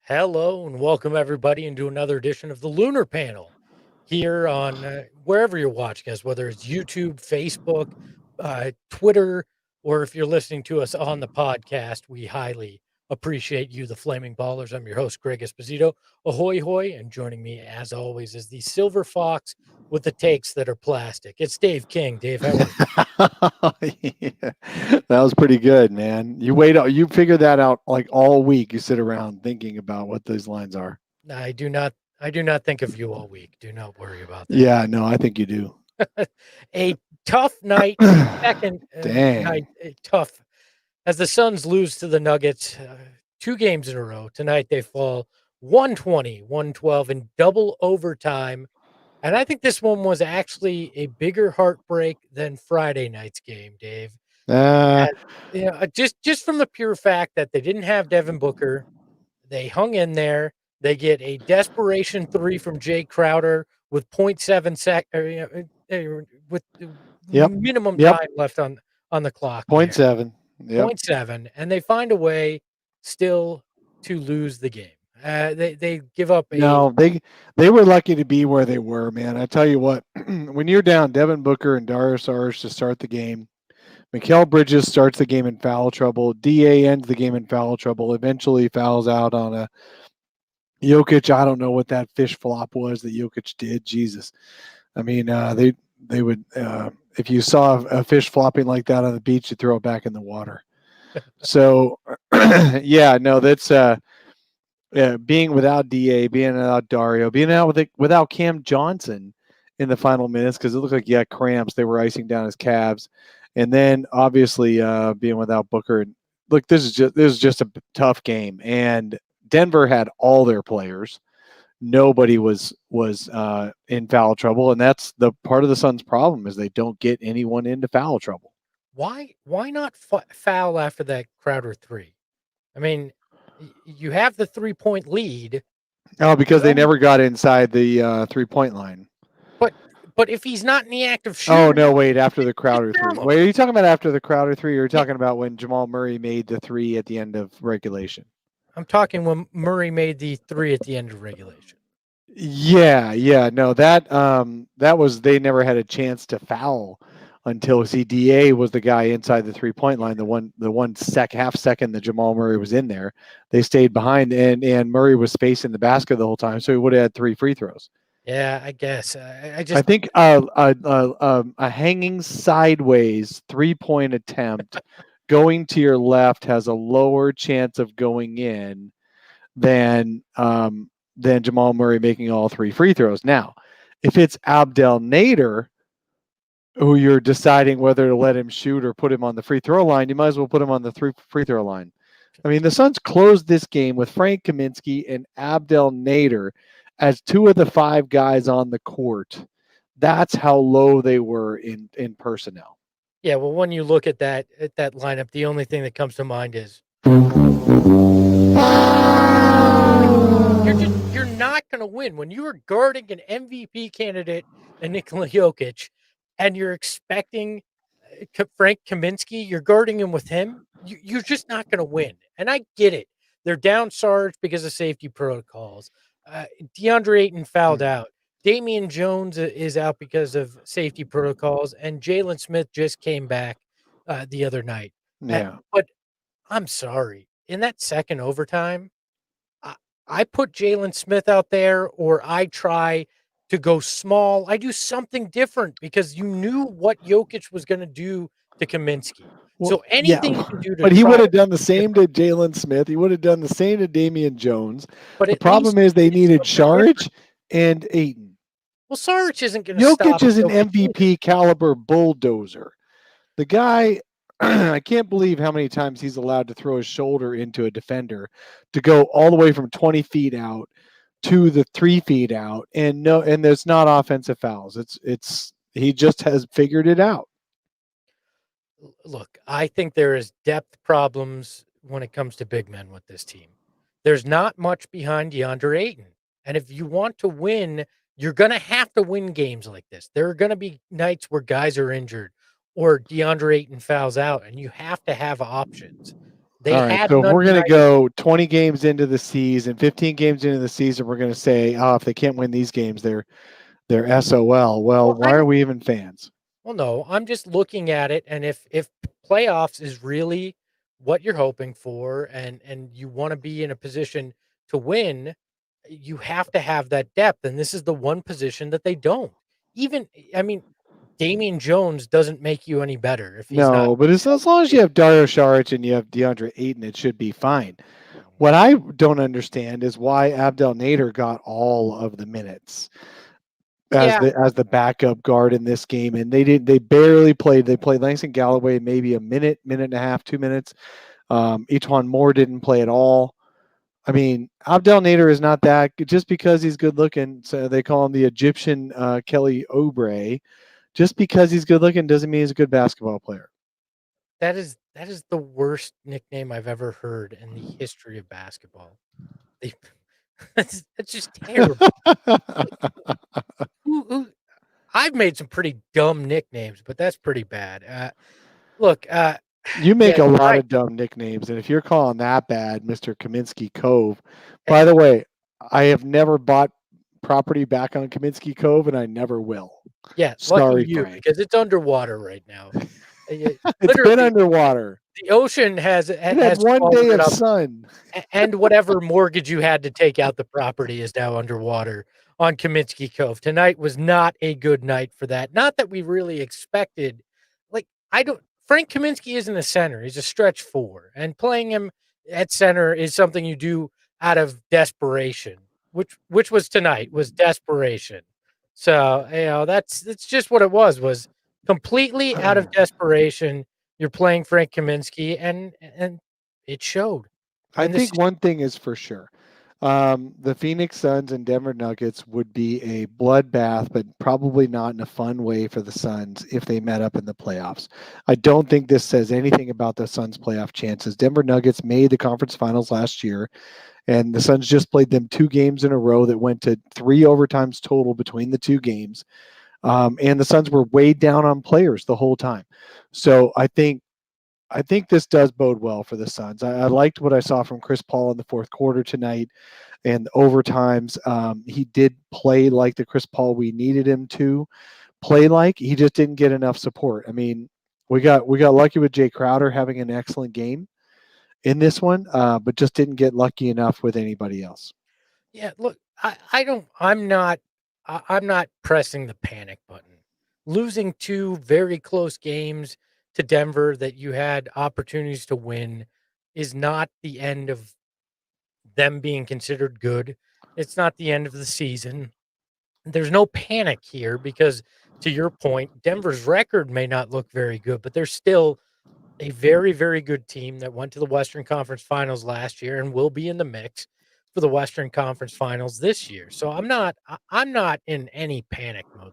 Hello and welcome everybody into another edition of the Lunar Panel here on wherever you're watching us, whether it's YouTube, Facebook, Twitter, or if you're listening to us on the podcast. We highly appreciate you, the Flaming Ballers. I'm your host, Greg Esposito. Ahoy, hoy. And joining me, as always, is the Silver Fox with the takes that are plastic. It's Dave King. Dave, how are you? Yeah, that was pretty good, man. You figure that out like all week. You sit around thinking about what those lines are. I do not think of you all week. Do not worry about that. Yeah, no, I think you do. A tough night, second night, Dang. tough as the Suns lose to the Nuggets 2 games in a row. Tonight they fall 120, 112 in double overtime. And I think this one was actually a bigger heartbreak than Friday night's game, Dave. Uh, And, just from the pure fact that they didn't have Devin Booker, they hung in there. They get a desperation three from Jay Crowder with point 0.7 with yep, minimum yep. time left on the clock Point there. seven. Yep. Point 0.7, and they find a way still to lose the game. They give up a No, they were lucky to be where they were, man. I tell you what, when you're down Devin Booker and Darius Saric to start the game, Mikal Bridges starts the game in foul trouble. Da ends the game in foul trouble. Eventually fouls out on a Jokic. I don't know what that fish flop was that Jokic did. Jesus, I mean, they would if you saw a fish flopping like that on the beach, you throw it back in the water. So, yeah, no, that's being without Da, being without Dario, being out without Cam Johnson in the final minutes because it looked like he had cramps. They were icing down his calves, and then obviously being without Booker. Look, this is just a tough game, and Denver had all their players. Nobody was in foul trouble, and that's the part of the Suns' problem is they don't get anyone into foul trouble. why not foul after that Crowder three? I mean, you have the 3-point lead. Oh, because You're they only never got inside the 3-point line. but but if he's not in the act of Oh shooting, no! Wait, after the just Crowder three. foul him. Wait, are you talking about after the Crowder three? Or are you Yeah, talking about when Jamal Murray made the three at the end of regulation? I'm talking when Murray made the three at the end of regulation. Yeah, yeah. No, that was they never had a chance to foul until CDA was the guy inside the 3-point line. The half second that Jamal Murray was in there, they stayed behind, and Murray was spacing the basket the whole time, so he would have had 3 free throws. Yeah, I guess. I I just think a hanging sideways 3-point attempt going to your left has a lower chance of going in than Jamal Murray making all 3 free throws. Now, if it's Abdel Nader who you're deciding whether to let him shoot or put him on the free throw line, you might as well put him on the free throw line. I mean, the Suns closed this game with Frank Kaminsky and Abdel Nader as two of the five guys on the court. That's how low they were in personnel. yeah, well, when you look at that lineup, the only thing that comes to mind is you're not going to win when you are guarding an MVP candidate and Nikola Jokic, and you're expecting Frank Kaminsky. You're guarding him with him. You're just not going to win. And I get it. They're down Sarge because of safety protocols. Deandre Ayton fouled Mm. out. Damian Jones is out because of safety protocols, and Jalen Smith just came back the other night. Yeah. But I'm sorry. In that second overtime, I, I put Jalen Smith out there, or I try to go small. I do something different because you knew what Jokic was going to do to Kaminsky. Well, So anything you yeah, can do to but he try would to have done the make it same different. to Jalen Smith. He would have done the same to Damian Jones. But The at least problem is you they did needed something different. Saric and Aiton. Well, Sarge isn't going to Jokic stop is an Jokic either. MVP caliber bulldozer. The guy, I can't believe how many times he's allowed to throw his shoulder into a defender to go all the way from 20 feet out to the 3 feet out, and no, and there's not offensive fouls. It's he just has figured it out. Look, I think there is depth problems when it comes to big men with this team. There's not much behind DeAndre Ayton. And if you want to win, you're going to have to win games like this. There are going to be nights where guys are injured or DeAndre Ayton fouls out, and you have to have options. They All right. had So if none we're going to tonight. go 20 games into the season, 15 games into the season, we're going to say, oh, if they can't win these games, they're SOL. Well, Well, I why are don't. we even fans? Well, no, I'm just looking at it, and if playoffs is really what you're hoping for, and you want to be in a position to win, you have to have that depth, and this is the one position that they don't. Even, I mean, Damian Jones doesn't make you any better if he's not No, but as long as you healthy. have Dario Saric and you have Deandre Ayton, it should be fine. Mhm. What I don't understand is why Abdel Nader got all of the minutes Yeah, as the backup guard in this game, and they barely played. They played Langston Galloway maybe a minute, minute and a half, 2 minutes. Etwan Moore didn't play at all. I mean, Abdel Nader is not that just because he's good looking. So they call him the Egyptian Kelly Oubre. Just because he's good looking doesn't mean he's a good basketball player. that is the worst nickname I've ever heard in the history of basketball. They that's just terrible. Like, who I've made some pretty dumb nicknames, but that's pretty bad. Look, You make yeah, a lot tonight. of dumb nicknames, and if you're calling that bad, Mr. Kaminsky Cove. By Hey, the way, I have never bought property back on Kaminsky Cove, and I never will. yeah, lucky Sorry, you Frank. because it's underwater right now. It's been Literally, underwater. the ocean It had has one swallowed day it of up. sun. And whatever mortgage you had to take out the property is now underwater on Kaminsky Cove. Tonight was not a good night for that. Not that we really expected. Like, I don't. Frank Kaminsky isn't a center. He's a stretch four, and playing him at center is something you do out of desperation, which was tonight was desperation. So that's just what it was completely out of desperation. You're playing Frank Kaminsky, and it showed. I And this think one thing is for sure. The Phoenix Suns and Denver Nuggets would be a bloodbath, but probably not in a fun way for the Suns if they met up in the playoffs. I don't think this says anything about the Suns' playoff chances. Denver Nuggets made the conference finals last year, and the Suns just played them 2 games in a row that went to 3 overtimes total between the 2 games. And the Suns were weighed down on players the whole time. So I think this does bode well for the Suns. I liked what I saw from Chris Paul in the fourth quarter tonight and the overtimes. He did play like the Chris Paul we needed him to play like. He just didn't get enough support. I mean, we got lucky with Jay Crowder having an excellent game in this one, but just didn't get lucky enough with anybody else. Yeah, look, I don't I'm not pressing the panic button. Losing 2 very close games to Denver that you had opportunities to win is not the end of them being considered good. It's not the end of the season. There's no panic here because to your point, Denver's record may not look very good, but they're still a very, very good team that went to the Western Conference Finals last year and will be in the mix for the Western Conference Finals this year. So I'm not in any panic mode.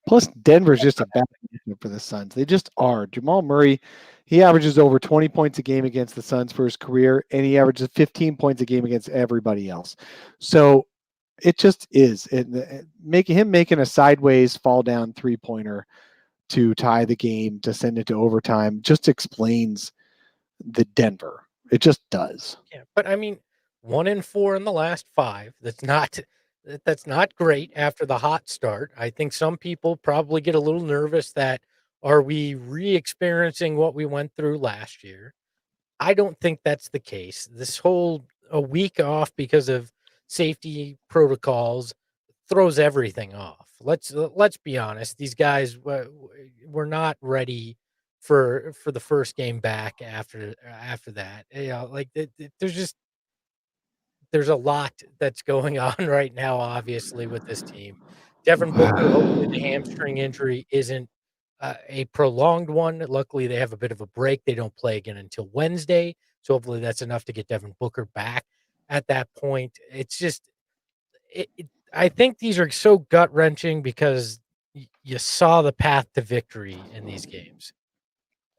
Plus, Denver's Let's just a bad matchup for the Suns. They just are. Jamal Murray, he averages over 20 points a game against the Suns for his career, and he averages 15 points a game against everybody else. So it just is. Making a sideways fall down 3-pointer to tie the game to send it to overtime just explains the Denver. It just does. Yeah, but I mean, 1 and 4 in the last 5. That's not great after the hot start. I think some people probably get a little nervous that are we re-experiencing what we went through last year? I don't think that's the case. This whole a week off because of safety protocols throws everything off. Let's be honest. These guys were not ready for the first game back after that. Like there's a lot that's going on right now, obviously, with this team. Devin Booker, hopefully the hamstring injury isn't a prolonged one. Luckily, they have a bit of a break. They don't play again until Wednesday. So hopefully that's enough to get Devin Booker back at that point. It's just, I think these are so gut wrenching because you saw the path to victory in these games,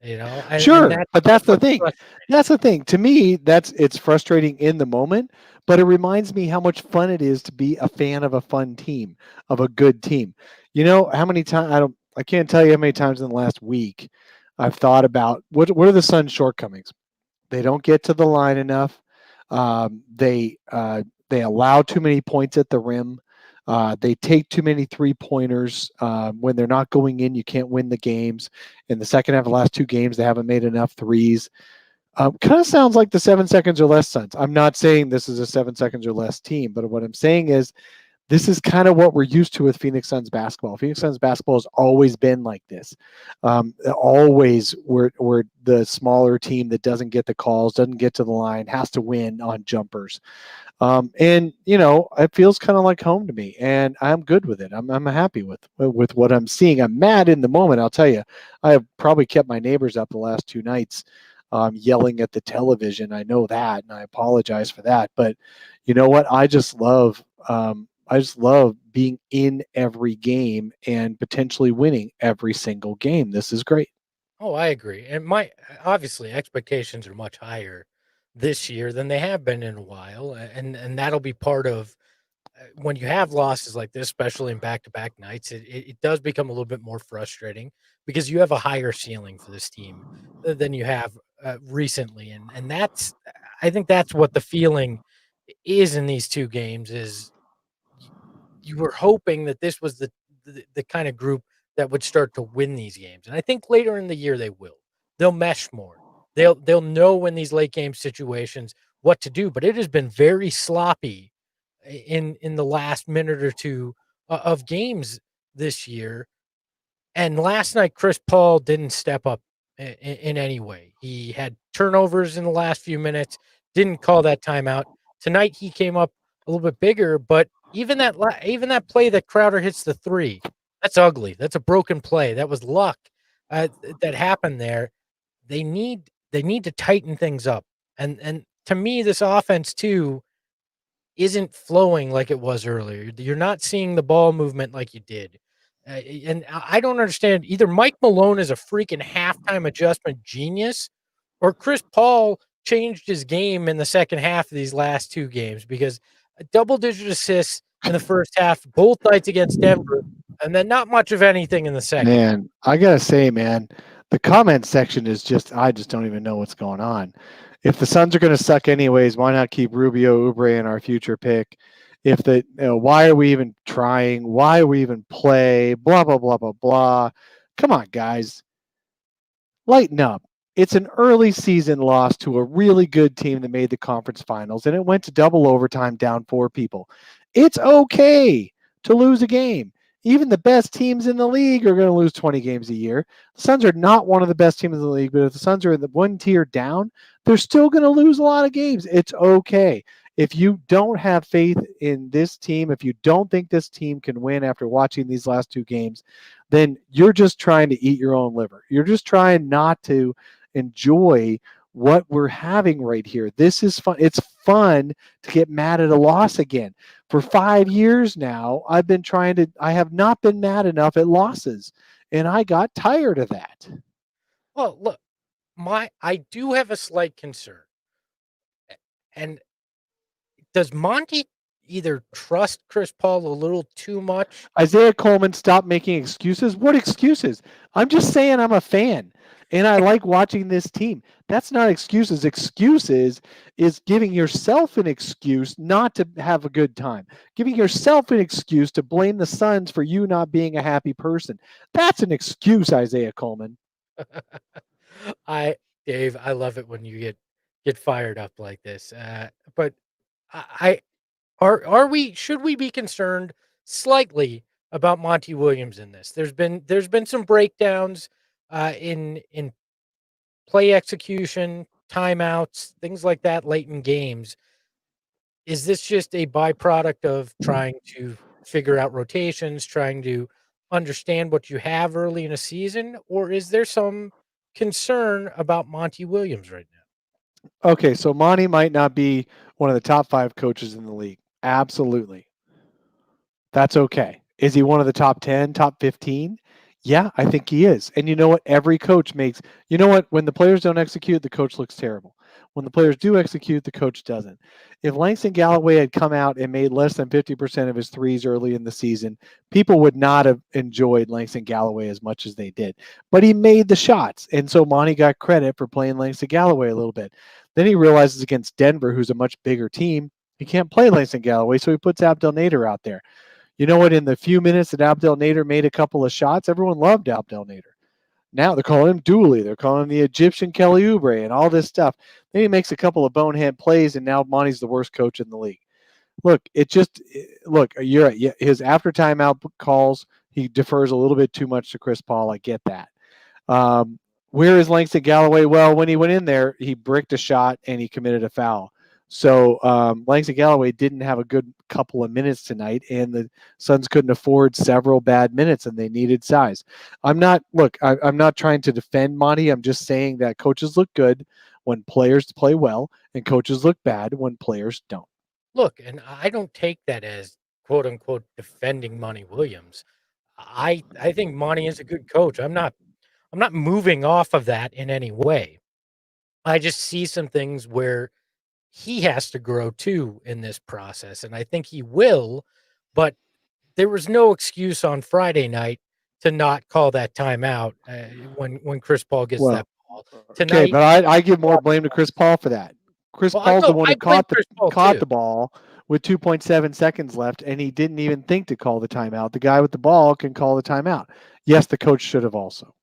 and Sure, but that's that's the what's thing. frustrating. That's the thing. To me, it's frustrating in the moment, but it reminds me how much fun it is to be a fan of a fun team, of a good team. You know how many times I can't tell you how many times in the last week I've thought about what are the Suns' shortcomings. They don't get to the line enough. They allow too many points at the rim. They take too many 3 pointers. When they're not going in, you can't win the games. In the second half of the last 2 games, they haven't made enough threes. Kind of sounds like the 7 seconds or less Suns. I'm not saying this is a 7 seconds or less team, but what I'm saying is this is kind of what we're used to with Phoenix Suns basketball. Phoenix Suns basketball has always been like this. Always, we're the smaller team that doesn't get the calls, doesn't get to the line, has to win on jumpers. And it feels kind of like home to me, and I'm good with it. I'm happy with what I'm seeing. I'm mad in the moment. I'll tell you, I have probably kept my neighbors up the last 2 nights, yelling at the television. I know that, and I apologize for that. But you know what? I just love. I just love being in every game and potentially winning every single game. This is great. Oh, I agree. And my obviously expectations are much higher this year than they have been in a while, and that'll be part of when you have losses like this, especially in back-to-back nights. It does become a little bit more frustrating because you have a higher ceiling for this team than you have recently, and that's I think that's what the feeling is in these two games is y you were hoping that this was the kind of group that would start to win these games, and I think later in the year they will. They'll mesh more. They'll know in these late game situations what to do, but it has been very sloppy in the last minute or 2 of games this year, and last night, Chris Paul didn't step up in any way. He had turnovers in the last few minutes, didn't call that timeout. Tonight, he came up a little bit bigger, but even that play that Crowder hits the 3, that's ugly. That's a broken play. That was luck, that happened there. They need to tighten things up, and to me, this offense too isn't flowing like it was earlier. You're not seeing the ball movement like you did. And I don't understand either Mike Malone is a freaking halftime adjustment genius or Chris Paul changed his game in the second half of these last 2 games because a double digit assists in the first half, both nights against Denver, and then not much of anything in the second. Man, I gotta say, man, the comment section is I just don't even know what's going on. If the Suns are going to suck anyways, why not keep Rubio Oubre in our future pick? If why are we even trying? Why we even play? Blah blah blah blah blah. Come on, guys, lighten up. It's an early season loss to a really good team that made the conference finals, and it went to double overtime down 4 people. It's okay to lose a game. Even the best teams in the league are going to lose 20 games a year. The Suns are not one of the best teams in the league, but if the Suns are in the one tier down, they're still going to lose a lot of games. It's okay. If you don't have faith in this team, if you don't think this team can win after watching these last 2 games, then you're just trying to eat your own liver. You're just trying not to enjoy what we're having right here. This is fun. It's fun to get mad at a loss again. For 5 years now, I have not been mad enough at losses, and I got tired of that. Well, look, I do have a slight concern. And does Monty either trust Chris Paul a little too much? Isaiah Coleman, stop making excuses. What excuses? I'm just saying I'm a fan and I like watching this team. That's not excuses. Excuses is giving yourself an excuse not to have a good time, giving yourself an excuse to blame the Suns for you not being a happy person. That's an excuse, Isaiah Coleman. I Dave, I love it when you get fired up like this. But I are we should we be concerned slightly about Monty Williams in this? There's been some breakdowns in play execution, timeouts, things like that late in games. Is this just a byproduct of trying to figure out rotations, trying to understand what you have early in a season, or is there some concern about Monty Williams right now? Okay, so Monty might not be one of the top 5 coaches in the league. Absolutely. That's okay. Is he one of the top 10, top 15? Yeah, I think he is. And you know what? Every coach makes, you know what? When the players don't execute, the coach looks terrible. When the Of players course. do execute, the coach doesn't. If Langston Galloway had come out and made less than 50% of his threes early in the season, people would not have enjoyed Langston Galloway as much as they did. But he made the shots. And so Monty got credit for playing Langston Galloway a little bit. Then he realizes against Denver, who's a much bigger team, he can't play Langston Galloway, so he puts Abdel Nader out there. You know what? In the few minutes that Abdel Nader made a couple of shots, everyone loved Abdel Nader. Now they're calling him Dooley. They're calling him the Egyptian Kelly Oubre and all this stuff. Then he makes a couple of bonehead plays, and now Monty's the worst coach in the league. Look, it just look. You're right. Yeah, his after timeout calls, he defers a little bit too much to Chris Paul. I get that. Um, where is Langston Galloway? Well, when he went in there, he bricked a shot and he committed a foul. So Langston Galloway didn't have a good couple of minutes tonight, and the Suns couldn't afford several bad minutes, and they needed size. I'm not trying to defend Monty. I'm just saying that coaches look good when players play well, and coaches look bad when players don't. Look, and I don't take that as quote unquote defending Monty Williams. I think Monty is a good coach. I'm not moving off of that in any way. I just see some things where he has to grow too in this process, and I think he will, but there was no excuse on Friday night to not call that timeout, when Chris Paul gets that Well, ball. okay, Tonight, but I give more blame to Chris Paul for that. Chris well, I Paul's the no, one who I blame Chris Paul caught too. the ball with 2.7 seconds left, and he didn't even think to call the timeout. The guy with the ball can call the timeout. Yes, the coach should have also.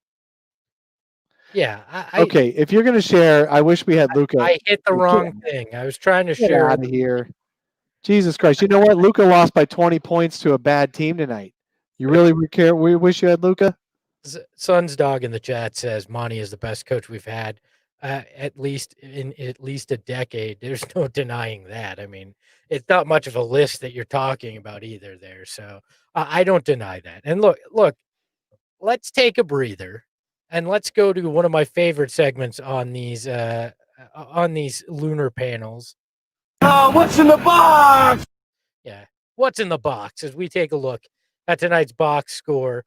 Yeah, Okay, if you're going to share, I wish we had Luca. I hit the Get, wrong thing. I was trying to get share out of here. Jesus Christ. You know what? Luca lost by 20 points to a bad team tonight. You really care? We wish you had Luca? Sun's dog in the chat says Monty is the best coach we've had, at least a decade. There's no denying that. I mean, it's not much of a list that you're talking about either there. So I don't deny that. And look, let's take a breather and let's go to one of my favorite segments on these lunar panels. What's in the box? Yeah. What's in the box as we take a look at tonight's box score,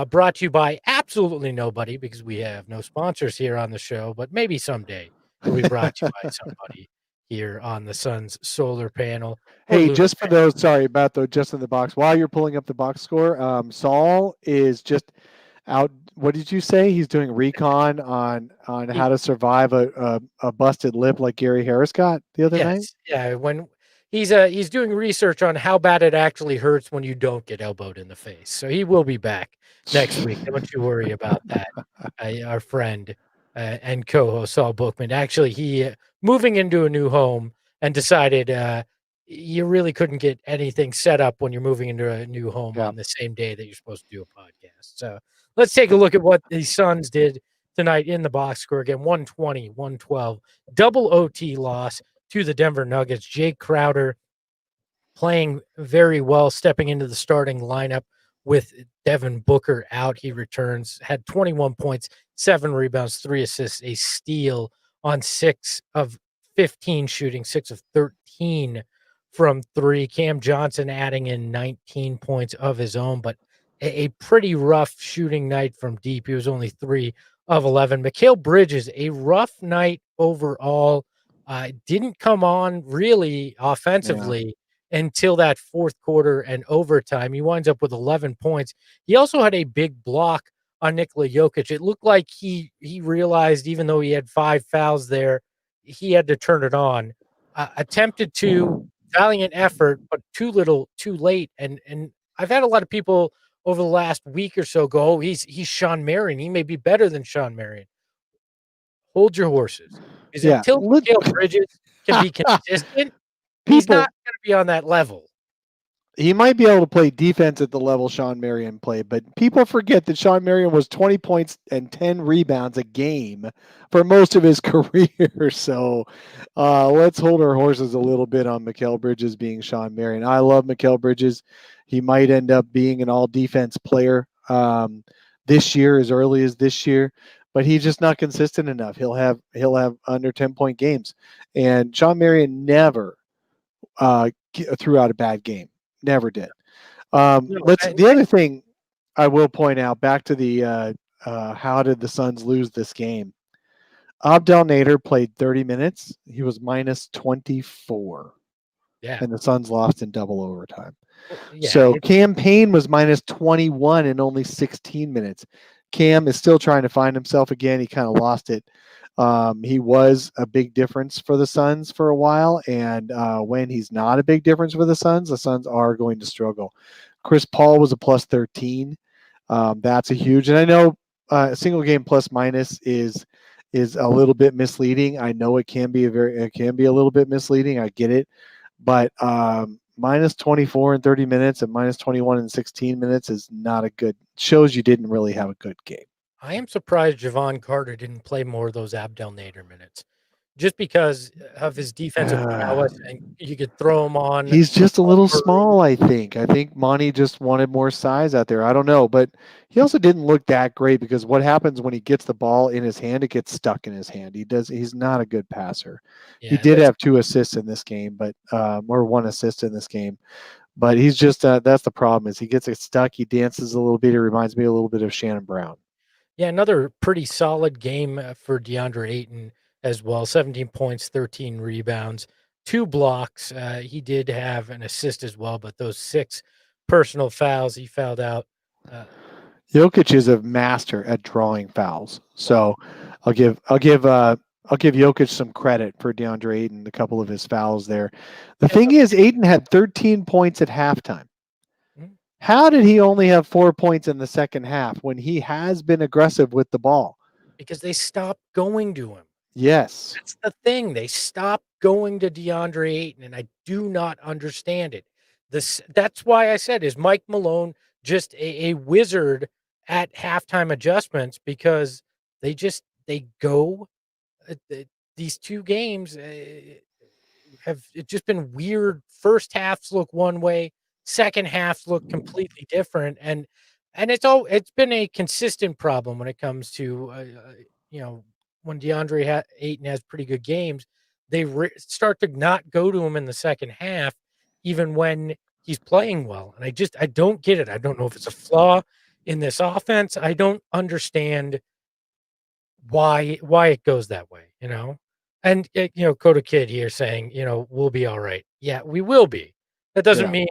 brought to you by absolutely nobody because we have no sponsors here on the show, but maybe someday it'll be brought to you by somebody here on the sun's solar panel or Hey, lunar just for those, sorry about the just in the box. While you're pulling up the box score, Saul is just out. What did you say? He's doing recon on panel. how to survive a busted lip like Gary Harris got the other night. Yes, yeah, when he's doing research on how bad it actually hurts when you don't get elbowed in the face. So he will be back next week. Don't you worry about that. Our friend and co-host Saul Bookman. Actually, he moving into a new home and decided you really couldn't get anything set up when you're moving into a new home Yeah. on the same day that you're supposed to do a podcast. So let's take a look at what the Suns did tonight in the box score again. 120, 112, double OT loss to the Denver Nuggets. Jake Crowder playing very well, stepping into the starting lineup with Devin Booker out. He returns, had 21 points, 7 rebounds, 3 assists, a steal on 6 of 15 shooting, 6 of 13 from three. Cam Johnson adding in 19 points of his own, but a pretty rough shooting night from deep. He was only 3 of 11. Mikal Bridges, a rough night overall. Didn't come on really Yeah. offensively until that fourth quarter and overtime. He winds up with 11 points. He also had a big block on Nikola Jokic. It looked like he realized, even though he had 5 fouls there, he had to turn it on. Attempted to, valiant effort, but too little, too late. And I've had a lot of people over the last week or so go, "Oh, he's Sean Marion. He may be better than Sean Marion." Hold your horses, because Yeah. until Mikal Bridges can be consistent, he's not People, gonna be on that level. he might be able to play defense at the level Sean Marion played, but people forget that Sean Marion was 20 points and 10 rebounds a game for most of his career. So let's hold our horses a little bit on Mikal Bridges being Sean Marion. I love Mikal Bridges. He might end up being an all defense player this year, as early as this year, but he's just not consistent enough. He'll have under 10-point games. And Sean Marion never threw out a bad game. Never did. No, Let's and the other thing. I will point out back to the how did the Suns lose this game? Abdel Nader played 30 minutes. He was minus 24, Yeah. and the Suns lost in double overtime. Well, yeah. So Cam Payne was minus 21 in only 16 minutes. Cam is still trying to find himself again. He kind of lost it. He was a big difference for the Suns for a while, and when he's not a big difference for the Suns are going to struggle. Chris Paul was a plus 13. That's a huge, and I know a single game plus minus is a little bit misleading. I know it can be a little bit misleading. I get it, but minus 24 in 30 minutes and minus 21 in 16 minutes is not a good, shows you didn't really have a good game. I am surprised Javon Carter didn't play more of those Abdel Nader minutes, just because of his defensive prowess, and you could throw him on. He's just a little Murray. small, I think. I think Monty just wanted more size out there. I don't know, but he also didn't look that great because what happens when he gets the ball in his hand, it gets stuck in his hand. He's not a good passer. Yeah, he did have 2 assists in this game, but or 1 assist in this game. But he's just that's the problem is he gets it stuck. He dances a little bit. It reminds me a little bit of Shannon Brown. Yeah, another pretty solid game for Deandre Ayton as well. 17 points, 13 rebounds, 2 blocks. He did have an assist as well, but those 6 personal fouls he fouled out. Jokic is a master at drawing fouls. So I'll give Jokic some credit for DeAndre Ayton, a couple of his fouls there. The thing is, Ayton had 13 points at halftime. How did he only have 4 points in the second half when he has been aggressive with the ball? Because they stopped going to him. Yes. That's the thing. They stopped going to DeAndre Ayton, and I do not understand it. That's why I said, is Mike Malone just a wizard at halftime adjustments, because they go these 2 games have just been weird. First halves look one way, second halves look completely different, and it's been a consistent problem when it comes to when DeAndre Ayton has pretty good games, they start to not go to him in the second half, even when he's playing well. And I don't get it. I don't know if it's a flaw in this offense. I don't understand why it goes that way, And Coda Kid here saying, we'll be all right. Yeah, we will be. That doesn't mean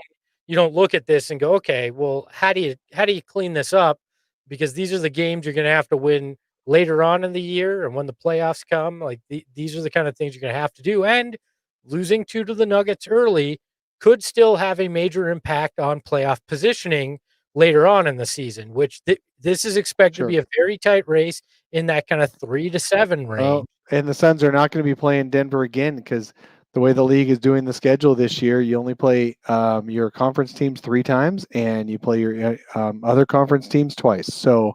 you don't look at this and go, okay, well, how do you clean this up? Because these are the games you're going to have to win later on in the year, and when the playoffs come, like these are the kind of things you're going to have to do. And losing 2 to the Nuggets early could still have a major impact on playoff positioning later on in the season, which this is expected to be a very tight race in that kind of 3 to 7 range. Oh, and the Suns are not going to be playing Denver again because the way the league is doing the schedule this year, you only play your conference teams 3 times, and you play your other conference teams twice. So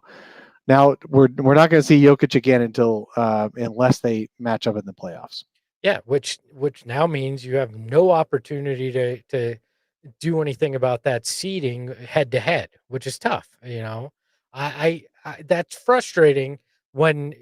now we're not going to see Jokic again until unless they match up in the playoffs. Yeah, which now means you have no opportunity to do anything about that seeding head to head, which is tough. I that's frustrating when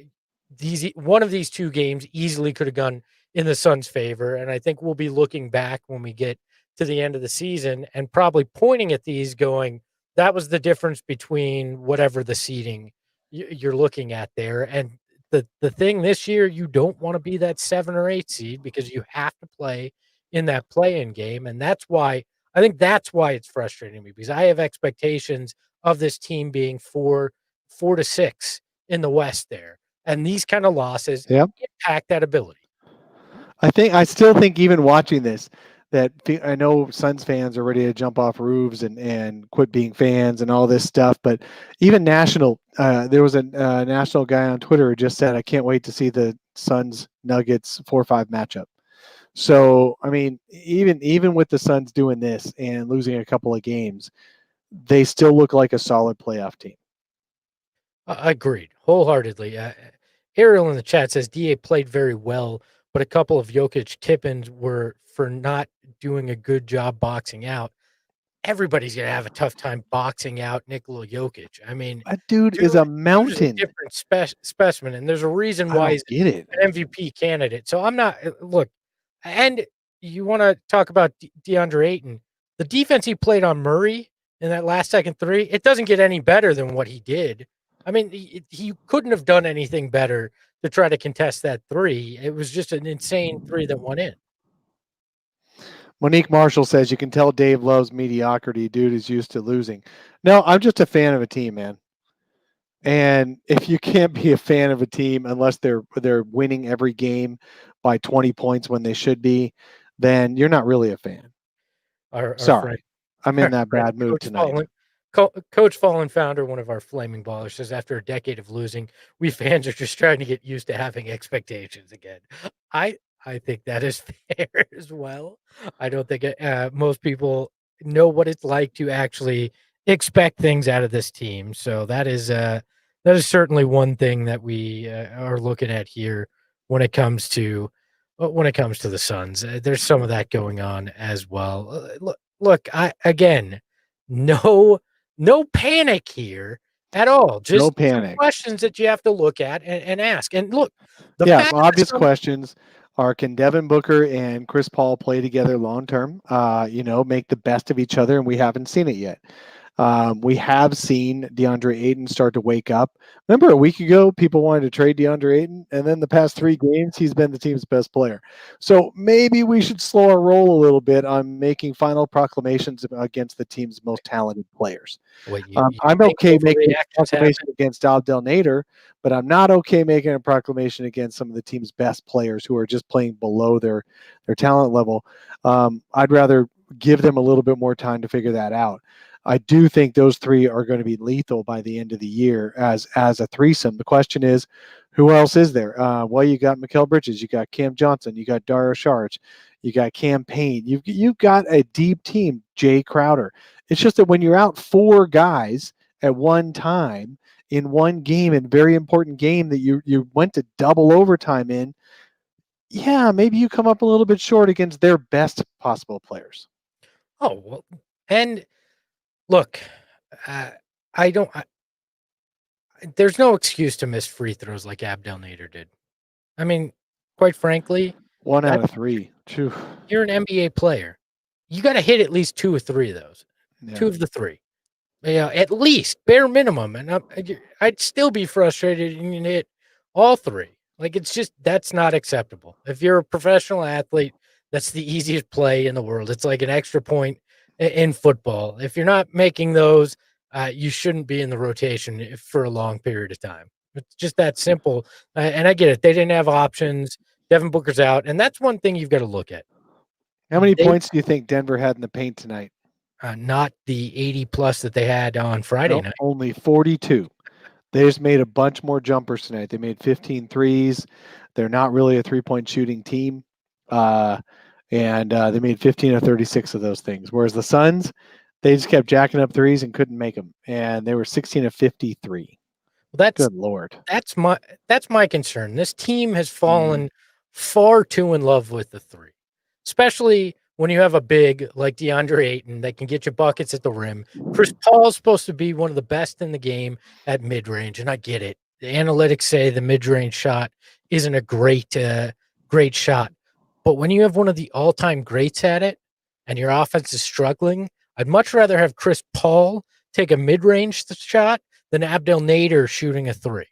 one of these 2 games easily could have gone in the Suns' favor, and I think we'll be looking back when we get to the end of the season and probably pointing at these, going, that was the difference between whatever the seeding you're looking at there. And the thing this year, you don't want to be that 7 or 8 seed because you have to play in that play-in game, and that's why it's frustrating me, because I have expectations of this team being 4 to 6 in the West there, and these kind of losses impact that ability. I still think even watching this, that I know Suns fans are ready to jump off roofs and quit being fans and all this stuff. But even national, there was a national guy on Twitter who just said, "I can't wait to see the Suns Nuggets 4-5 matchup." So I mean, even with the Suns doing this and losing a couple of games, they still look like a solid playoff team. Agreed wholeheartedly. Ariel in the chat says DA played very well, but a couple of Jokic tip-ins were for not doing a good job boxing out. Everybody's going to have a tough time boxing out Nikola Jokic. I mean, that dude is a mountain. Dude is a different specimen, and there's a reason why he's an MVP candidate. So I'm not look. And you want to talk about DeAndre Ayton? The defense he played on Murray in that last second three, it doesn't get any better than what he did. I mean, he couldn't have done anything better to try to contest that three. It was just an insane three that went in. Monique Marshall says you can tell Dave loves mediocrity. Dude is used to losing. No, I'm just a fan of a team, man. And if you can't be a fan of a team unless they're winning every game by 20 points when they should be, then you're not really a fan. Our Sorry. friend, I'm in that friend, bad mood tonight. Coach Fallen Founder, one of our flaming ballers, says after a decade of losing, we fans are just trying to get used to having expectations again. I I think that is fair as well. I don't think most people know what it's like to actually expect things out of this team. So that is certainly one thing that we are looking at here when it comes to the Suns. There's some of that going on as well. Look, I again, no no panic here at all. No Just some panic. questions that you have to look at and ask. And look, the Yeah, fact that the obvious Suns questions are can Devin Booker and Chris Paul play together long term? Make the best of each other, and we haven't seen it yet. We have seen Deandre Ayton start to wake up. Remember a week ago, people wanted to trade Deandre Ayton, and then the past 3 games, he's been the team's best player. So maybe we should slow our roll a little bit on making final proclamations against the team's most talented players. what you I'm think okay making a overreactions happen? proclamation against Abdel Nader, but I'm not okay making a proclamation against some of the team's best players who are just playing below their talent level. I'd rather give them a little bit more time to figure that out. I do think those three are going to be lethal by the end of the year as a threesome. The question is, who else is there? Well, you got Mikal Bridges, you got Cam Johnson, you got Dario Saric, you got Cam Payne. You've got a deep team, Jay Crowder. It's just that when you're out 4 guys at one time in one game, in very important game that you went to double overtime in, yeah, maybe you come up a little bit short against their best possible players. Oh, well, and look, uh, I don't I there's no excuse to miss free throws like Abdel Nader did. I mean, quite frankly, 1 that out of 3. Phew. you're an NBA player. You gotta hit at least 2 or 3 of those. 2 Yeah. of the 3. Yeah, at least bare minimum, and I'd still be frustrated and you hit all 3. Like, it's just that's not acceptable. If you're a professional athlete, that's the easiest play in the world. It's like an extra point in football. If you're not making those, you shouldn't be in the rotation for a long period of time. It's just that simple, and I get it. They didn't have options. Devin Booker's out, and that's one thing you've gotta look at. How many They points do you think Denver had in the paint tonight? not the 80 plus that they had on Friday Nope, night. only 42. They just made a bunch more jumpers tonight. They made 15 threes. They're not really a three-point shooting team. And they made 15 of 36 of those things. Whereas the Suns, they just kept jacking up threes and couldn't make them. And they were 16 of 53. Well, Good Lord. that's my concern. This team has Mm. fallen far too in love with the 3, especially when you have a big like Deandre Ayton that can get you buckets at the rim. Chris Paul's supposed to be one of the best in the game at mid-range, and I get it. The analytics say the mid-range shot isn't a great shot. But when you have one of the all-time greats at it and your offense is struggling, I'd much rather have Chris Paul take a mid-range shot than Abdel Nader shooting a 3.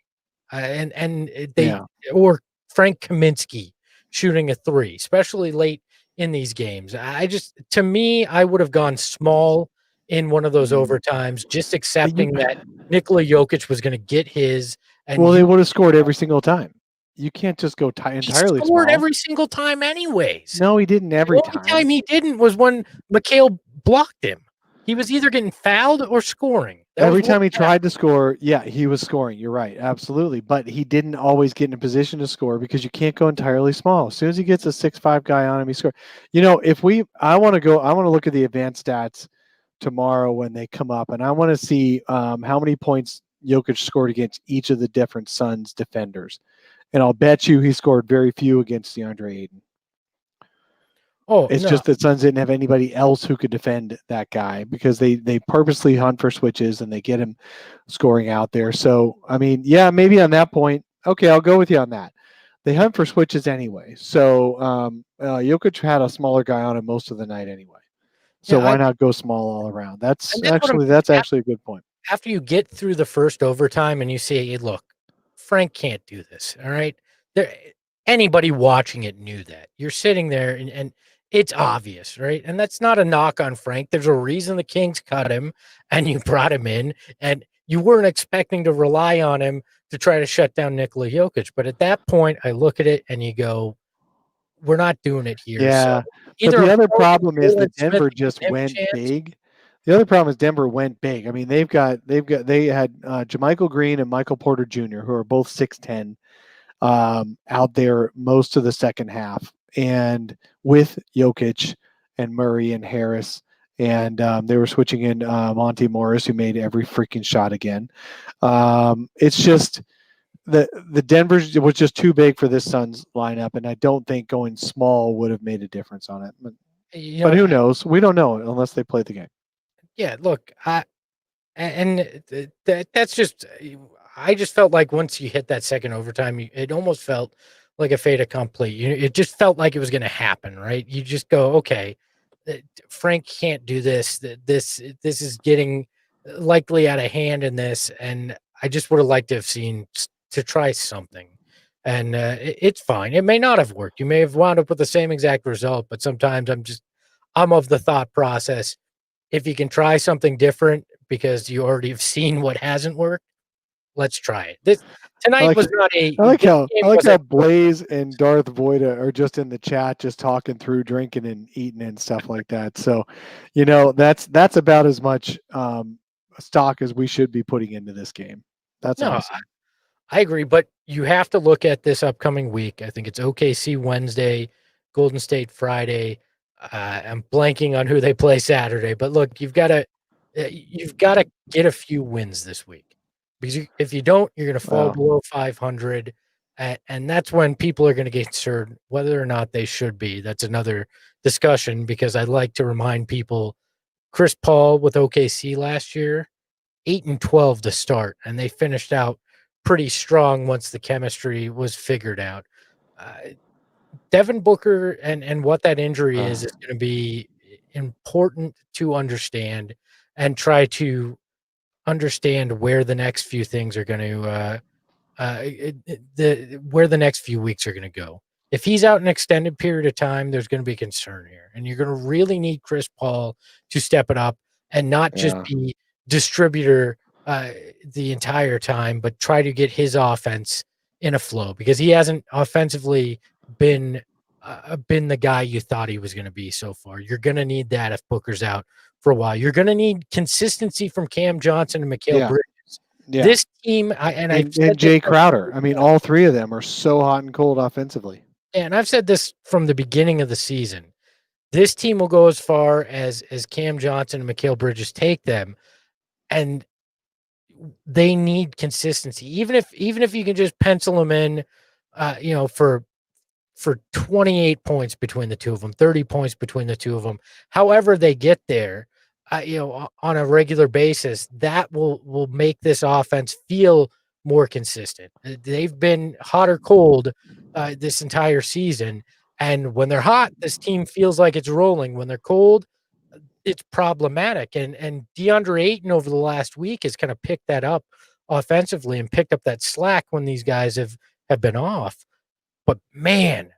And they Yeah. or Frank Kaminsky shooting a 3, especially late in these games. I just to me, I would have gone small in one of those overtimes, just accepting that Nikola Jokic was going to get his, and Well, they would have scored every single time. You can't just go he entirely scored small. every single time anyways. No, he didn't every The only time he didn't was when Mikal blocked him. He was either getting fouled or scoring. Every time he tried to score, yeah, he was scoring. You're right, absolutely. But he didn't always get in a position to score because you can't go entirely small. As soon as he gets a 6'5" guy on him, he scores. I want to look at the advanced stats tomorrow when they come up, and I want to see how many points Jokic scored against each of the different Suns defenders. And I'll bet you he scored very few against DeAndre Ayton. Oh, It's no. just that Suns didn't have anybody else who could defend that guy because they purposely hunt for switches and they get him scoring out there. So, I mean, yeah, maybe on that point, okay, I'll go with you on that. They hunt for switches anyway. So, Jokic had a smaller guy on him most of the night anyway. So Yeah, why not go small all around? and that's what I'm saying. That's actually a good point. After you get through the first overtime and you say, hey, look, Frank can't do this. All right. There, anybody watching it knew that. You're sitting there and it's obvious, right? And that's not a knock on Frank. There's a reason the Kings cut him and you brought him in, and you weren't expecting to rely on him to try to shut down Nikola Jokic. But at that point, I look at it and you go, we're not doing it here. So Yeah, but either the I'm other throwing problem is Jalen that Smith Denver and giving just him a went chance. big. The other problem is Denver went big. I mean, they had Jermichael Green and Michael Porter Jr., who are both 6'10", out there most of the second half, and with Jokic and Murray and Harris, and they were switching in Monty Morris, who made every freaking shot again. It's just the Denver was just too big for this Suns lineup, and I don't think going small would have made a difference on it. You But know, who knows? We don't know unless they play the game. yeah, look, that's just I just felt like once you hit that second overtime, it almost felt like a fait accompli. It just felt like it was going to happen, right? You just go, okay, Frank can't do this. This is getting likely out of hand in this, and I just would have liked to have seen to try something. And it's fine. It may not have worked. You may have wound up with the same exact result, but sometimes I'm of the thought process, if you can try something different because you already have seen what hasn't worked, let's try it. This I tonight like was not a this I game like how wasn't Blaze and Darth Voida are just in the chat, just talking through drinking and eating and stuff like that. So, that's about as much stock as we should be putting into this game. That's no, awesome. I agree, but you have to look at this upcoming week. I think it's OKC Wednesday, Golden State Friday. I'm blanking on who they play Saturday, but look, you've got to get a few wins this week because if you don't, you're going to fall Wow. below 500, and that's when people are going to get concerned whether or not they should be. That's another discussion because I like to remind people Chris Paul with OKC last year, 8-12 to start, and they finished out pretty strong once the chemistry was figured out. Uh, Devin Booker and what that injury is going to be important to understand and try to understand where the next few things are going to where the next few weeks are going to go. If he's out an extended period of time, there's going to be concern here, and you're going to really need Chris Paul to step it up and not just Yeah. be distributor the entire time, but try to get his offense in a flow because he hasn't offensively been been the guy you thought he was going to be so far. You're going to need that if Booker's out for a while. You're going to need consistency from Cam Johnson and Mikal Yeah. Bridges. Yeah. This team, I've And said this Jay from the Crowder. I mean, all three of them are so hot and cold offensively. and I've said this from the beginning of the season. This team will go as far as Cam Johnson and Mikal Bridges take them, and they need consistency. Even if you can just pencil them in, for 28 points between the two of them, 30 points between the two of them. However they get there, on a regular basis, that will make this offense feel more consistent. They've been hot or cold this entire season, and when they're hot, this team feels like it's rolling. When they're cold, it's problematic. And Deandre Ayton over the last week has kind of picked that up offensively and picked up that slack when these guys have been off. But man,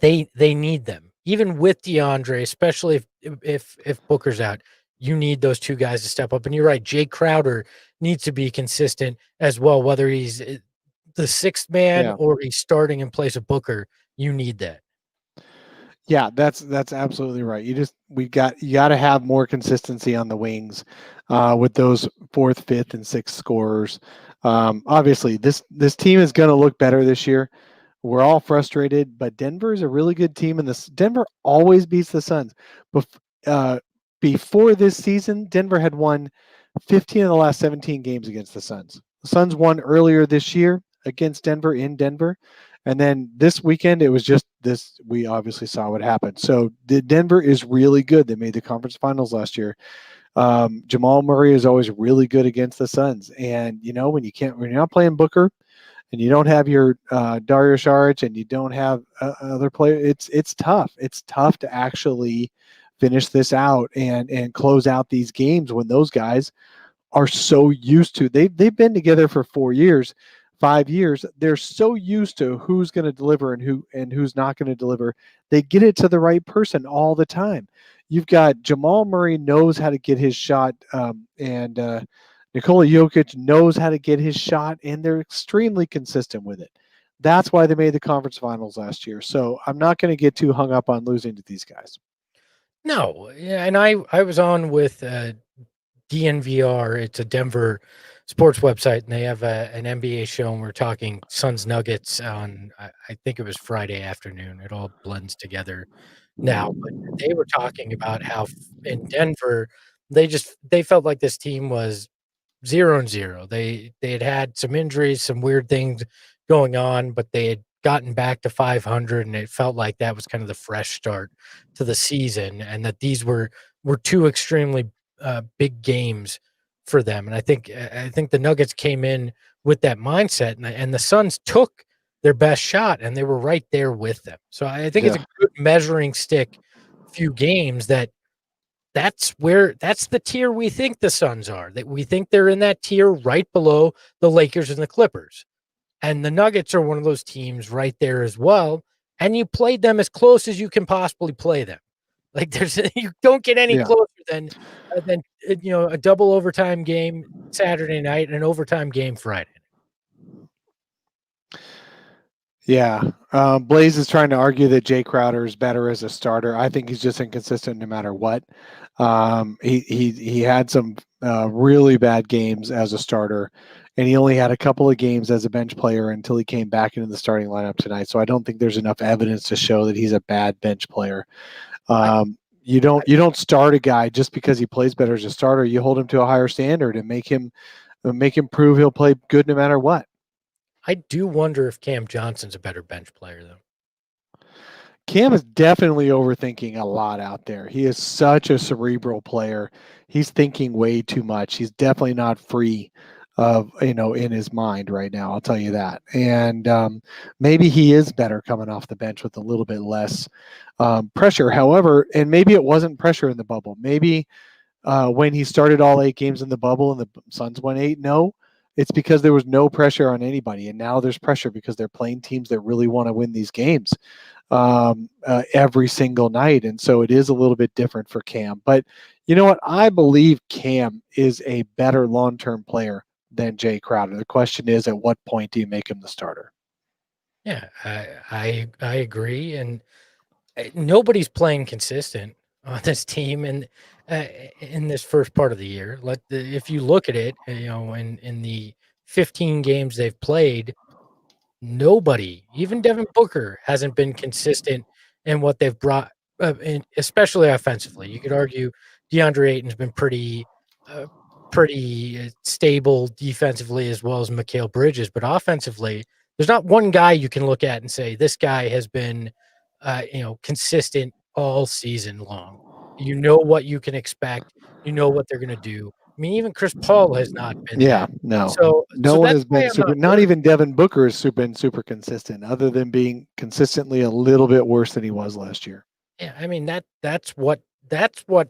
they need them. Even with DeAndre, especially if Booker's out, you need those two guys to step up. And you're right, Jay Crowder needs to be consistent as well, whether he's the sixth man Yeah. or he's starting in place of Booker. You need that. Yeah, that's absolutely right. You got to have more consistency on the wings with those fourth, fifth, and sixth scorers. Obviously, this team is going to look better this year. We're all frustrated, but Denver is a really good team, and this Denver always beats the Suns. Uh, before this season, Denver had won 15 of the last 17 games against the Suns. The Suns won earlier this year against Denver in Denver. And then this weekend, it was just this. We obviously saw what happened. So Denver is really good. They made the conference finals last year. Jamal Murray is always really good against the Suns. And when you're not playing Booker, and you don't have your Dario Saric, and you don't have other players, it's tough. It's tough to actually finish this out and close out these games when those guys are so used to they've been together for 4 years, 5 years. They're so used to who's going to deliver and who's not going to deliver. They get it to the right person all the time. You've got Jamal Murray knows how to get his shot, and Nikola Jokic knows how to get his shot, and they're extremely consistent with it. That's why they made the conference finals last year. So I'm not going to get too hung up on losing to these guys. No, yeah, and I was on with DNVR. It's a Denver sports website, and they have an NBA show, and we're talking Suns Nuggets on. I think it was Friday afternoon. It all blends together now, but they were talking about how in Denver they felt like this team was 0-0. They had some injuries, some weird things going on, but they had gotten back to 500, and it felt like that was kind of the fresh start to the season, and that these were two extremely big games for them. And I think the Nuggets came in with that mindset, and the Suns took their best shot, and they were right there with them. So I think it's Yeah. a good measuring stick. Few games that's the tier we think the Suns are. That we think they're in that tier right below the Lakers and the Clippers. And the Nuggets are one of those teams right there as well. And you played them as close as you can possibly play them. Like there's you don't get any Yeah. closer than a double overtime game Saturday night and an overtime game Friday. Yeah. Blaze is trying to argue that Jay Crowder is better as a starter. I think he's just inconsistent no matter what. He had some really bad games as a starter, and he only had a couple of games as a bench player until he came back into the starting lineup tonight. So I don't think there's enough evidence to show that he's a bad bench player. You don't start a guy just because he plays better as a starter. You hold him to a higher standard and make him prove he'll play good no matter what. I do wonder if Cam Johnson's a better bench player, though. Cam is definitely overthinking a lot out there. He is such a cerebral player. He's thinking way too much. He's definitely not free of, in his mind right now. I'll tell you that. And maybe he is better coming off the bench with a little bit less pressure. However, and maybe it wasn't pressure in the bubble. Maybe when he started all 8 games in the bubble and the Suns went 8-0, it's because there was no pressure on anybody. And now there's pressure because they're playing teams that really want to win these games every single night. And so it is a little bit different for Cam. But you know what? I believe Cam is a better long-term player than Jay Crowder. The question is, at what point do you make him the starter? Yeah, I agree. And nobody's playing consistent on this team in this first part of the year. If you look at it, in the 15 games they've played, nobody, even Devin Booker, hasn't been consistent in what they've brought, especially offensively. You could argue Deandre Ayton's been pretty stable defensively as well as Mikal Bridges, but offensively, there's not one guy you can look at and say this guy has been, consistent all season long. You know what you can expect. You know what they're going to do. I mean, even Chris Paul has not been Yeah, that. no. So No one that's has why been I'm super. not Not worried. even Devin Booker has been super consistent, other than being consistently a little bit worse than he was last year. Yeah, I mean that's what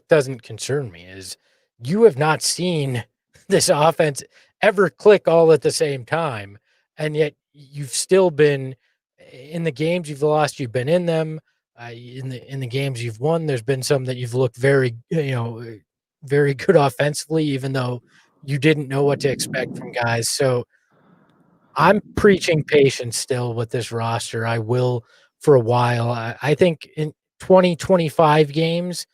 doesn't concern me is you have not seen this offense ever click all at the same time, and yet you've still been in the games you've lost. You've been in them. In the games you've won, there's been some that you've looked very good offensively, even though you didn't know what to expect from guys. So I'm preaching patience still with this roster. I will for a while. I think in 2025 games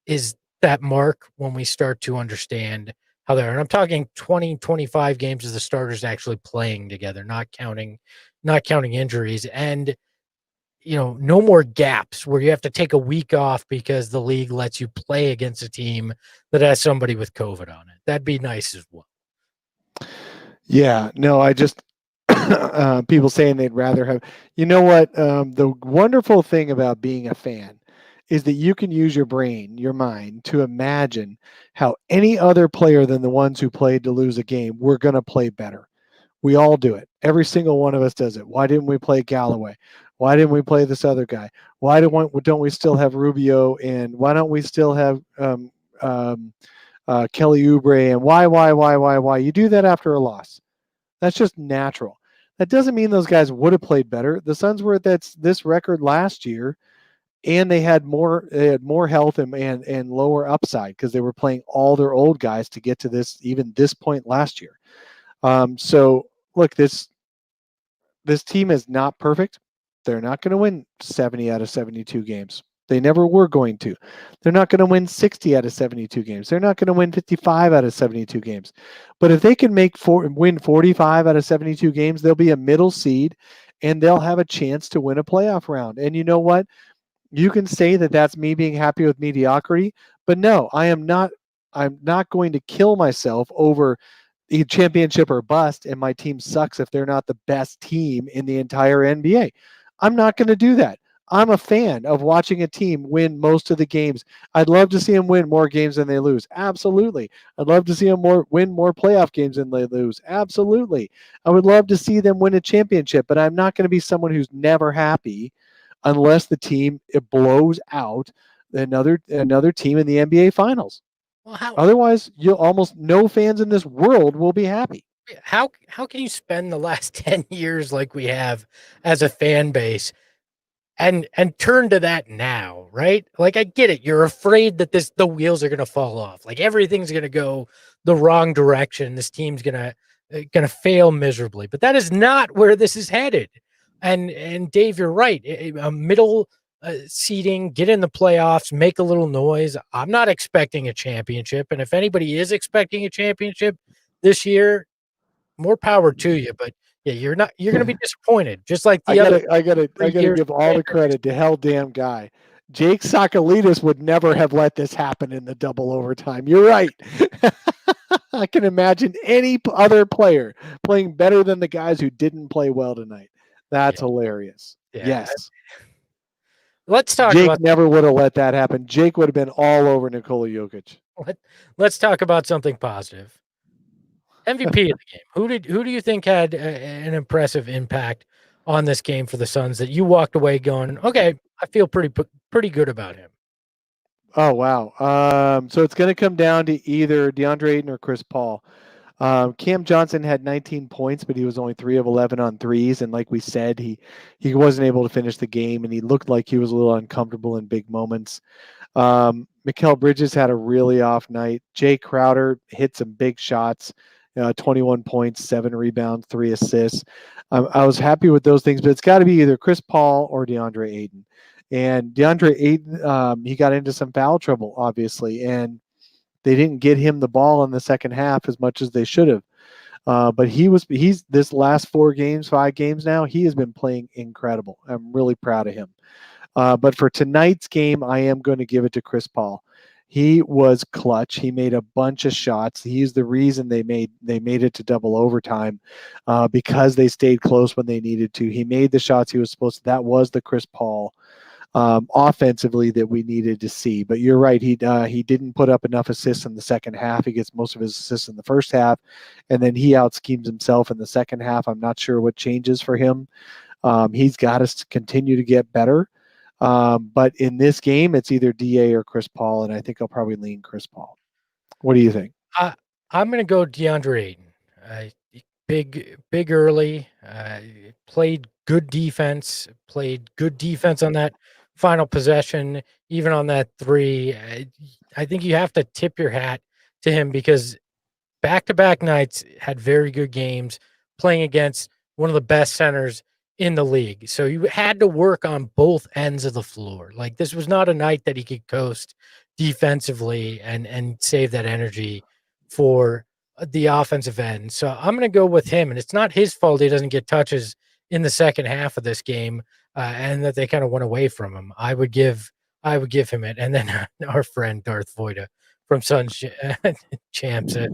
is that mark when we start to understand how they are. And I'm talking 2025 games as the starters actually playing together, not counting injuries. And no more gaps where you have to take a week off because the league lets you play against a team that has somebody with COVID on it. That'd be nice as well. Yeah, no, I just people saying they'd rather have. You know what? The wonderful thing about being a fan is that you can use your brain, your mind, to imagine how any other player than the ones who played to lose a game were going to play better. We all do it. Every single one of us does it. Why didn't we play Galloway? Why didn't we play this other guy? Why don't we still have Rubio? And why don't we still have Kelly Oubre? And why? You do that after a loss. That's just natural. That doesn't mean those guys would have played better. The Suns were at this record last year, and they had more health and lower upside because they were playing all their old guys to get to this point last year. So look, this team is not perfect. They're not going to win 70 out of 72 games. They never were going to. They're not going to win 60 out of 72 games. They're not going to win 55 out of 72 games. But if they can win 45 out of 72 games, they'll be a middle seed, and they'll have a chance to win a playoff round. And you know what? You can say that that's me being happy with mediocrity, but no, I am not. I'm not going to kill myself over the championship or bust, and my team sucks if they're not the best team in the entire NBA. I'm not going to do that. I'm a fan of watching a team win most of the games. I'd love to see them win more games than they lose. Absolutely. I'd love to see them win more playoff games than they lose. Absolutely. I would love to see them win a championship, but I'm not going to be someone who's never happy unless the team blows out another team in the NBA Finals. Well, Otherwise, almost no fans in this world will be happy. How can you spend the last 10 years like we have as a fan base and turn to that now, right? Like, I get it. You're afraid that the wheels are going to fall off. Like, everything's going to go the wrong direction. This team's going to fail miserably. But that is not where this is headed. And Dave, you're right. A middle seeding, get in the playoffs, make a little noise. I'm not expecting a championship. And if anybody is expecting a championship this year, more power to you. But yeah, you're going to be disappointed, just like I gotta give all the credit to hell damn guy. Jake Sakalidis would never have let this happen in the double overtime. You're right. I can imagine any other player playing better than the guys who didn't play well tonight. That's hilarious. Yeah. Yes. Let's talk Jake about never would have let that happen. Jake would have been all over Nikola Jokic. Let's talk about something positive. MVP of the game. Who do you think had an impressive impact on this game for the Suns that you walked away going, okay, I feel pretty good about him? Oh wow. So it's going to come down to either DeAndre Ayton or Chris Paul. Cam Johnson had 19 points, but he was only 3 of 11 on threes, and like we said, he wasn't able to finish the game, and he looked like he was a little uncomfortable in big moments. Mikal Bridges had a really off night. Jay Crowder hit some big shots. 21 points, 7 rebounds, 3 assists. I was happy with those things, but it's got to be either Chris Paul or DeAndre Ayton. And DeAndre Ayton, he got into some foul trouble, obviously, and they didn't get him the ball in the second half as much as they should have. But he's this last 5 games now, he has been playing incredible. I'm really proud of him. But for tonight's game, I am going to give it to Chris Paul. He was clutch. He made a bunch of shots. He's the reason they made it to double overtime because they stayed close when they needed to. He made the shots he was supposed to. That was the Chris Paul offensively that we needed to see. But you're right. He didn't put up enough assists in the second half. He gets most of his assists in the first half, and then he out schemes himself in the second half. I'm not sure what changes for him. He's got to continue to get better. But in this game, it's either DA or Chris Paul, and I think I'll probably lean Chris Paul. What do you think? I'm going to go DeAndre Ayton. Big early, played good defense on that final possession, even on that 3. I think you have to tip your hat to him because back-to-back nights had very good games playing against one of the best centers in the league. So you had to work on both ends of the floor. Like, this was not a night that he could coast defensively and save that energy for the offensive end. So I'm going to go with him, and it's not his fault he doesn't get touches in the second half of this game, and that they kind of went away from him. I would give him it. And then our friend Darth Voida from Suns Champs says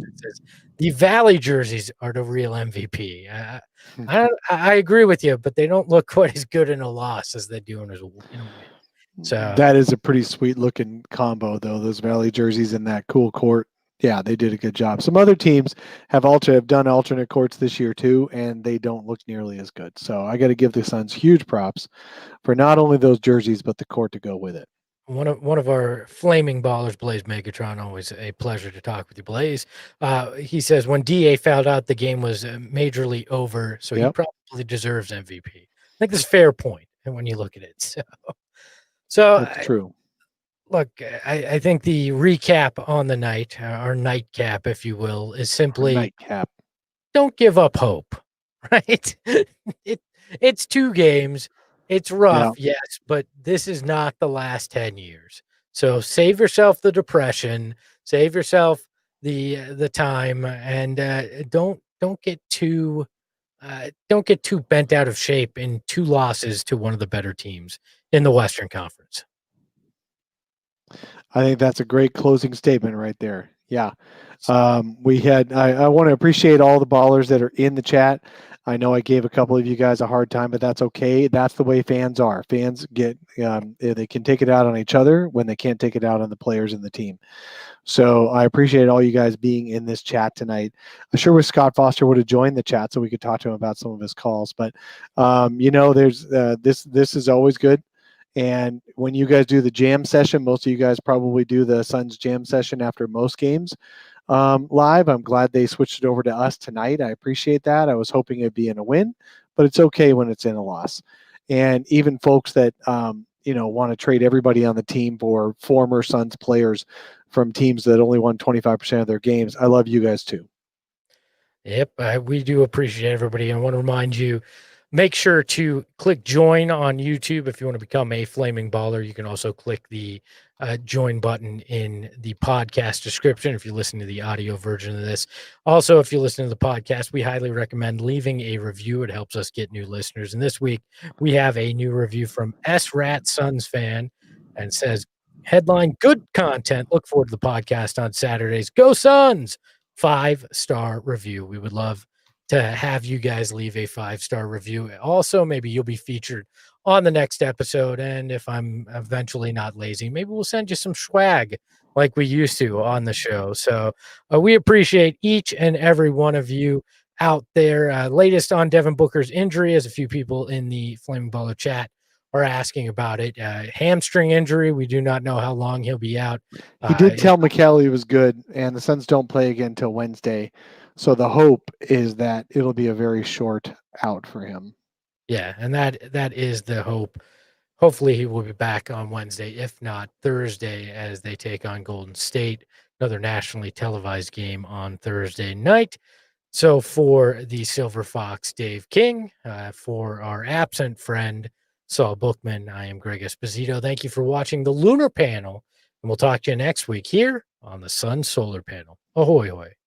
the Valley jerseys are the real MVP. I agree with you, but they don't look quite as good in a loss as they do in a win. So that is a pretty sweet looking combo, though. Those Valley jerseys in that cool court. Yeah, they did a good job. Some other teams have done alternate courts this year too, and they don't look nearly as good. So I got to give the Suns huge props for not only those jerseys but the court to go with it. One of our flaming ballers, Blaze Megatron, always a pleasure to talk with you, Blaze. He says when DA found out the game was majorly over, so he Yep, probably deserves MVP. I think that's a fair point, and when you look at it, so that's true. look, I think the recap on the night, our nightcap, if you will, is Our simply nightcap. don't give up hope, right? it it's 2 games. It's rough, Yeah, yes, but this is not the last 10 years. So save yourself the depression, save yourself the time, and don't get too bent out of shape in 2 losses to one of the better teams in the Western Conference. I think that's a great closing statement right there. Yeah. I want to appreciate all the ballers that are in the chat. I know I gave a couple of you guys a hard time, but that's okay. That's the way fans are. Fans they can take it out on each other when they can't take it out on the players in the team. So I appreciate all you guys being in this chat tonight. I sure wish Scott Foster would have joined the chat so we could talk to him about some of his calls. But there's this is always good. And when you guys do the jam session, most of you guys probably do the Suns jam session after most games live. I'm glad they switched it over to us tonight. I appreciate that. I was hoping it'd be in a win, but it's okay when it's in a loss. And even folks that want to trade everybody on the team for former Suns players from teams that only won 25% of their games. I love you guys too. Yep, we do appreciate everybody. I want to remind you, make sure to click join on YouTube if you want to become a flaming baller. You can also click the join button in the podcast description if you listen to the audio version of this. Also, if you listen to the podcast, we highly recommend leaving a review. It helps us get new listeners. And this week, we have a new review from S Rat Suns fan, and says, headline, good content. Look forward to the podcast on Saturdays. Go Suns! 5-star review. We would love to have you guys leave a 5-star review. Also, maybe you'll be featured on the next episode. And if I'm eventually not lazy, maybe we'll send you some swag like we used to on the show. So we appreciate each and every one of you out there. Latest on Devin Booker's injury, as a few people in the Flaming Baller chat are asking about it. Hamstring injury. We do not know how long he'll be out. He did tell McKell he was good, and the Suns don't play again until Wednesday. So the hope is that it'll be a very short out for him. Yeah, and that is the hope. Hopefully he will be back on Wednesday, if not Thursday, as they take on Golden State, another nationally televised game on Thursday night. So for the Silver Fox, Dave King, for our absent friend, Saul Bookman, I am Greg Esposito. Thank you for watching the Lunar Panel, and we'll talk to you next week here on the Sun Solar Panel. Ahoy, hoy.